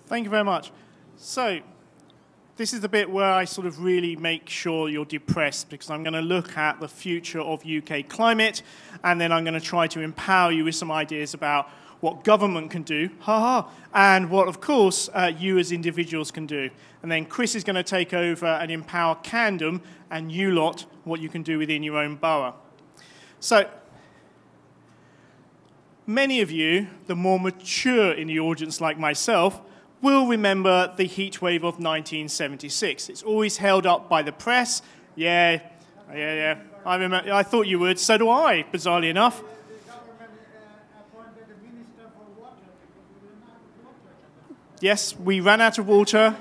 Thank you very much. So, this is the bit where I sort of really make sure you're depressed, because I'm going to look at the future of UK climate, and then I'm going to try to empower you with some ideas about what government can do, and what, of course, you as individuals can do. And then Chris is going to take over and empower Candom and you lot what you can do within your own borough. So, many of you, the more mature in the audience like myself, will remember the heat wave of 1976. It's always held up by the press. Yeah. I remember. I thought you would. So do I, bizarrely enough. The government appointed a minister for water because we ran out of water. Yes, we ran out of water.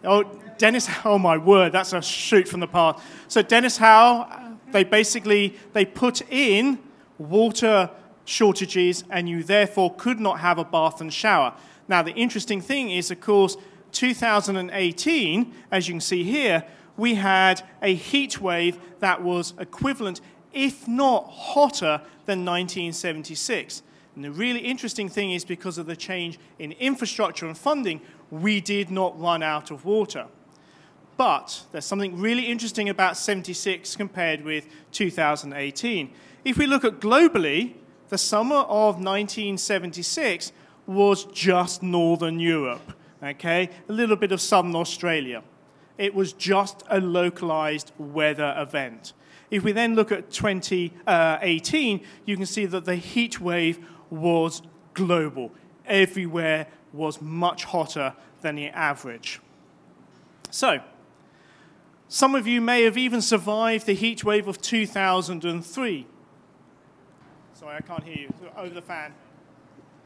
Oh, Dennis, oh my word, that's a shoot from the past. So Dennis Howe, they put in water shortages, and you therefore could not have a bath and shower. Now, the interesting thing is, of course, 2018, as you can see here, we had a heat wave that was equivalent, if not hotter, than 1976. And the really interesting thing is, because of the change in infrastructure and funding, we did not run out of water. But there's something really interesting about 76 compared with 2018. If we look at globally, the summer of 1976 was just Northern Europe, okay? A little bit of Southern Australia. It was just a localized weather event. If we then look at 2018, you can see that the heat wave was global. Everywhere was much hotter than the average. So, some of you may have even survived the heat wave of 2003. Sorry, I can't hear you. Over the fan.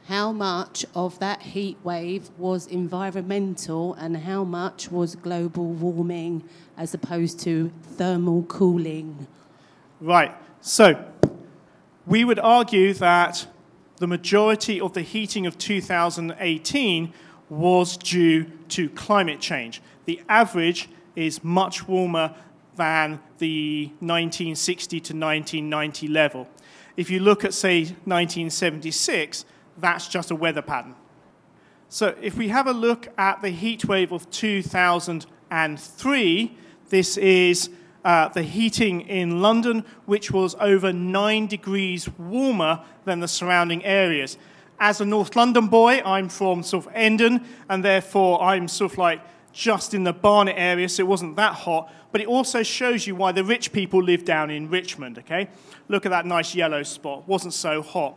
How much of that heat wave was environmental and how much was global warming as opposed to thermal cooling? Right. So, we would argue that the majority of the heating of 2018 was due to climate change. The average is much warmer than the 1960 to 1990 level. If you look at, say, 1976, that's just a weather pattern. So if we have a look at the heat wave of 2003, this is the heating in London, which was over 9 degrees warmer than the surrounding areas. As a North London boy, I'm from sort of Endon, and therefore I'm sort of like just in the Barnet area, so it wasn't that hot. But it also shows you why the rich people live down in Richmond, okay? Look at that nice yellow spot. Wasn't so hot.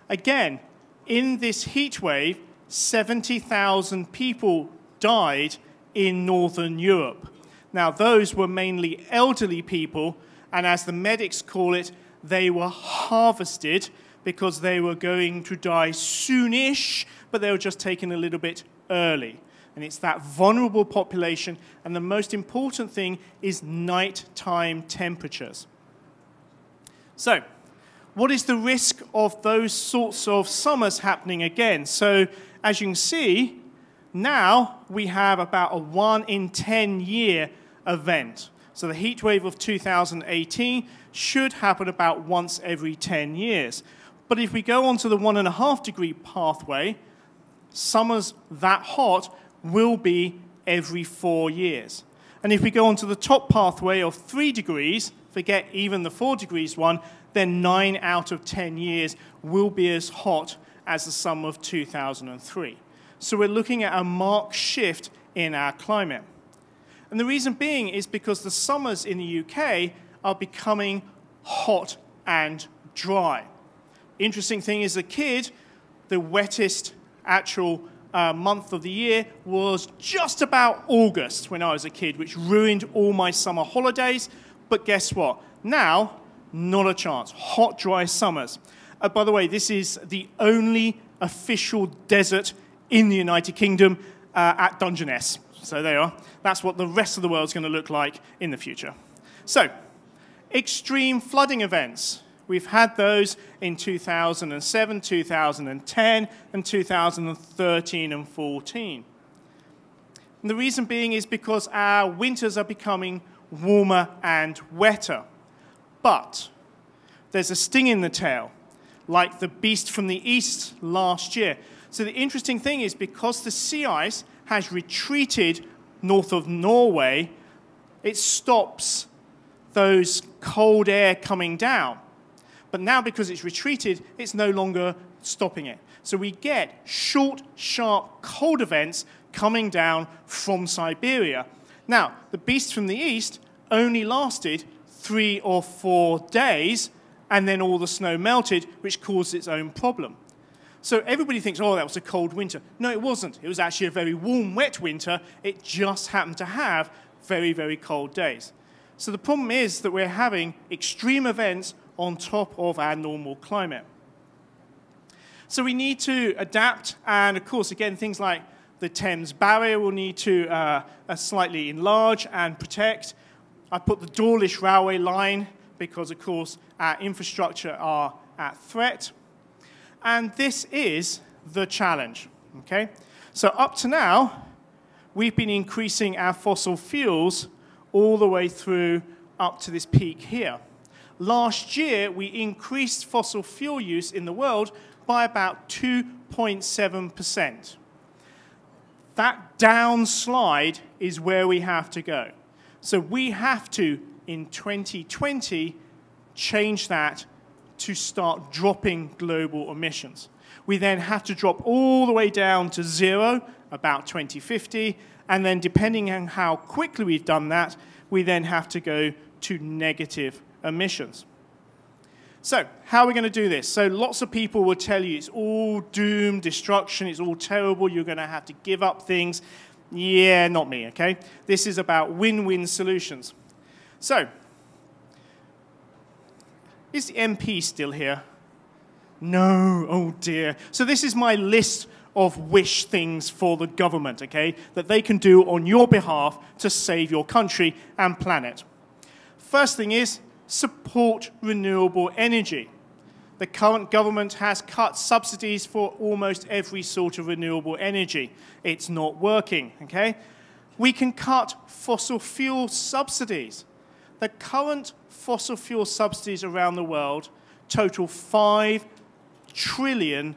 Again, in this heat wave, 70,000 people died in Northern Europe. Now, those were mainly elderly people, and as the medics call it, they were harvested because they were going to die soonish, but they were just taken a little bit early. And it's that vulnerable population, and the most important thing is nighttime temperatures. So, what is the risk of those sorts of summers happening again? So, as you can see, now we have about a 1 in 10 year event. So the heat wave of 2018 should happen about once every 10 years. But if we go on to the 1.5 degree pathway, summers that hot will be every 4 years. And if we go on to the top pathway of 3 degrees, forget even the 4 degrees one, then 9 out of 10 years will be as hot as the summer of 2003. So we're looking at a marked shift in our climate. And the reason being is because the summers in the UK are becoming hot and dry. Interesting thing is, as a kid, the wettest actual month of the year was just about August when I was a kid, which ruined all my summer holidays. But guess what? Now, not a chance. Hot, dry summers. By the way, this is the only official desert in the United Kingdom at Dungeness. So there you are. That's what the rest of the world's going to look like in the future. So, extreme flooding events. We've had those in 2007, 2010, and 2013 and 14. And the reason being is because our winters are becoming warmer and wetter. But there's a sting in the tail, like the beast from the east last year. So the interesting thing is because the sea ice has retreated north of Norway, it stops those cold air coming down. But now because it's retreated, it's no longer stopping it. So we get short, sharp, cold events coming down from Siberia. Now, the beast from the east only lasted 3 or 4 days, and then all the snow melted, which caused its own problem. So everybody thinks, oh, that was a cold winter. No, it wasn't. It was actually a very warm, wet winter. It just happened to have very, very cold days. So the problem is that we're having extreme events on top of our normal climate. So we need to adapt, and of course, again, things like the Thames Barrier will need to slightly enlarge and protect. I put the Dawlish Railway line because, of course, our infrastructure are at threat. And this is the challenge, okay? So up to now, we've been increasing our fossil fuels all the way through up to this peak here. Last year, we increased fossil fuel use in the world by about 2.7%. That downslide is where we have to go. So we have to, in 2020, change that to start dropping global emissions. We then have to drop all the way down to 0, about 2050, and then depending on how quickly we've done that, we then have to go to negative emissions. So how are we going to do this? So lots of people will tell you it's all doom, destruction, it's all terrible, you're going to have to give up things. Yeah, not me, okay? This is about win-win solutions. So, is the MP still here? No, oh dear. So this is my list of wish things for the government, okay, that they can do on your behalf to save your country and planet. First thing is, support renewable energy. The current government has cut subsidies for almost every sort of renewable energy. It's not working, okay? We can cut fossil fuel subsidies. The current fossil fuel subsidies around the world total $5 trillion.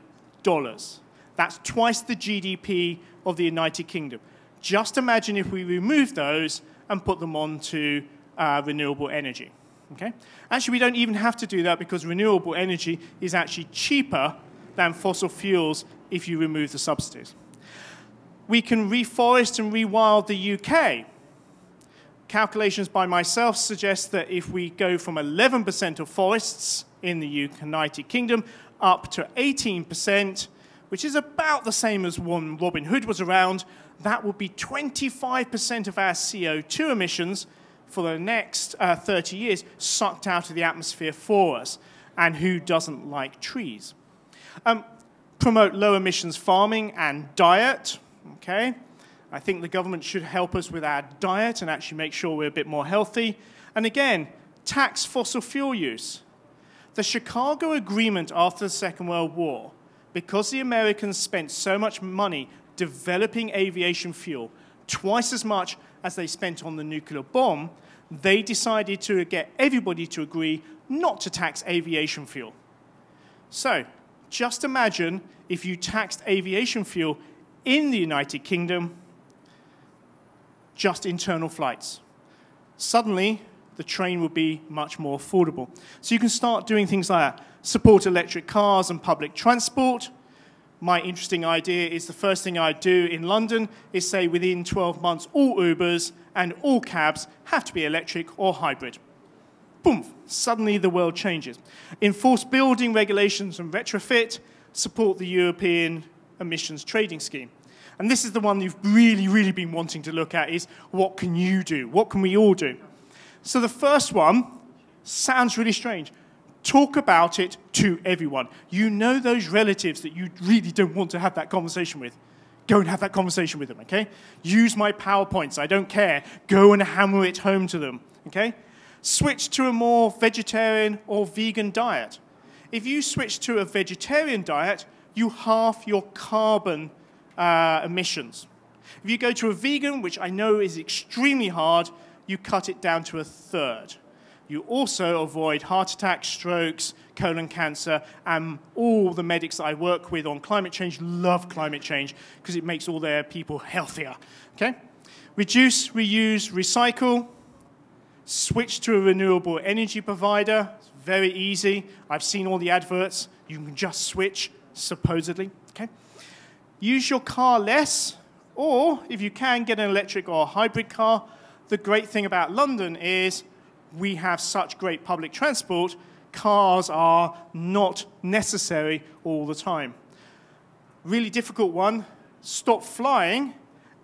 That's twice the GDP of the United Kingdom. Just imagine if we remove those and put them onto renewable energy. Okay? Actually, we don't even have to do that because renewable energy is actually cheaper than fossil fuels if you remove the subsidies. We can reforest and rewild the UK. Calculations by myself suggest that if we go from 11% of forests in the United Kingdom up to 18%, which is about the same as when Robin Hood was around, that would be 25% of our CO2 emissions for the next 30 years sucked out of the atmosphere for us. And who doesn't like trees? Promote low emissions farming and diet, okay? I think the government should help us with our diet and actually make sure we're a bit more healthy. And again, tax fossil fuel use. The Chicago Agreement after the Second World War, because the Americans spent so much money developing aviation fuel, twice as much as they spent on the nuclear bomb, they decided to get everybody to agree not to tax aviation fuel. So, just imagine if you taxed aviation fuel in the United Kingdom, just internal flights. Suddenly, the train would be much more affordable. So you can start doing things like that. Support electric cars and public transport. My interesting idea is the first thing I do in London is say within 12 months, all Ubers and all cabs have to be electric or hybrid. Boom, suddenly the world changes. Enforce building regulations and retrofit, support the European emissions trading scheme. And this is the one you've really, really been wanting to look at is what can you do? What can we all do? So the first one sounds really strange. Talk about it to everyone. You know those relatives that you really don't want to have that conversation with. Go and have that conversation with them, okay? Use my PowerPoints, I don't care. Go and hammer it home to them, okay? Switch to a more vegetarian or vegan diet. If you switch to a vegetarian diet, you halve your carbon emissions. If you go to a vegan, which I know is extremely hard, you cut it down to a third. you also avoid heart attacks, strokes, colon cancer, and all the medics that I work with on climate change love climate change because it makes all their people healthier. Okay? Reduce, reuse, recycle. Switch to a renewable energy provider. It's very easy. I've seen all the adverts. You can just switch, supposedly. Okay? Use your car less, or if you can, get an electric or a hybrid car. The great thing about London is we have such great public transport, cars are not necessary all the time. Really difficult one, stop flying,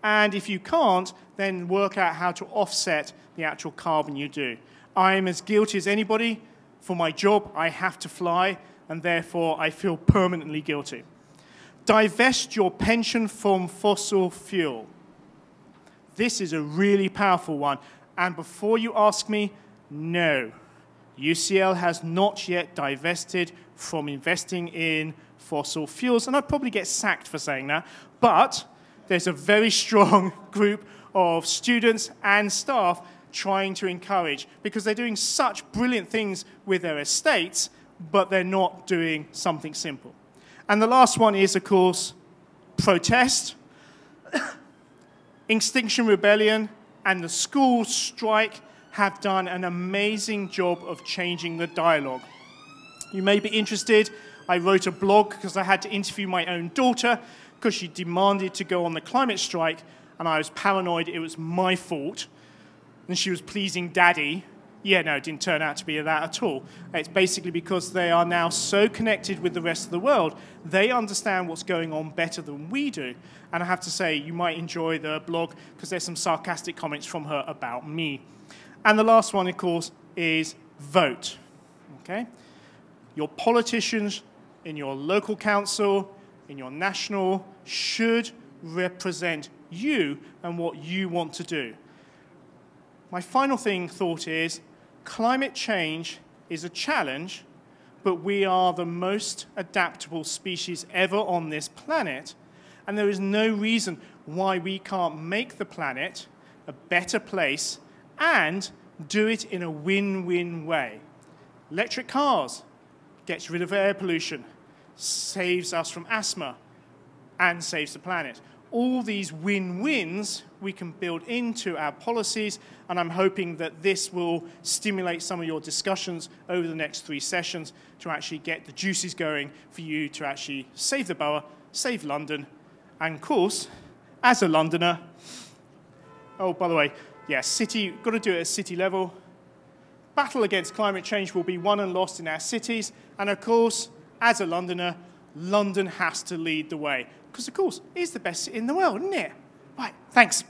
and if you can't, then work out how to offset the actual carbon you do. I am as guilty as anybody. For my job, I have to fly, and therefore I feel permanently guilty. Divest your pension from fossil fuel. This is a really powerful one, and before you ask me, no, UCL has not yet divested from investing in fossil fuels, and I'd probably get sacked for saying that, but there's a very strong group of students and staff trying to encourage, because they're doing such brilliant things with their estates, but they're not doing something simple. And the last one is, of course, protest. Extinction Rebellion and the school strike have done an amazing job of changing the dialogue. You may be interested, I wrote a blog because I had to interview my own daughter because she demanded to go on the climate strike, and I was paranoid it was my fault, and she was pleasing daddy. Yeah, no, it didn't turn out to be that at all. It's basically because they are now so connected with the rest of the world, they understand what's going on better than we do. And I have to say, you might enjoy the blog because there's some sarcastic comments from her about me. And the last one, of course, is vote. Okay? Your politicians in your local council, in your national, should represent you and what you want to do. My final thought is, climate change is a challenge, but we are the most adaptable species ever on this planet, and there is no reason why we can't make the planet a better place and do it in a win-win way. Electric cars gets rid of air pollution, saves us from asthma, and saves the planet. All these win-wins we can build into our policies, and I'm hoping that this will stimulate some of your discussions over the next 3 sessions to actually get the juices going for you to actually save the borough, save London, and of course, as a Londoner, oh, by the way, yeah, city, got to do it at city level. Battle against climate change will be won and lost in our cities, and of course, as a Londoner, London has to lead the way. Because, of course, it's the best city in the world, isn't it? Right, thanks.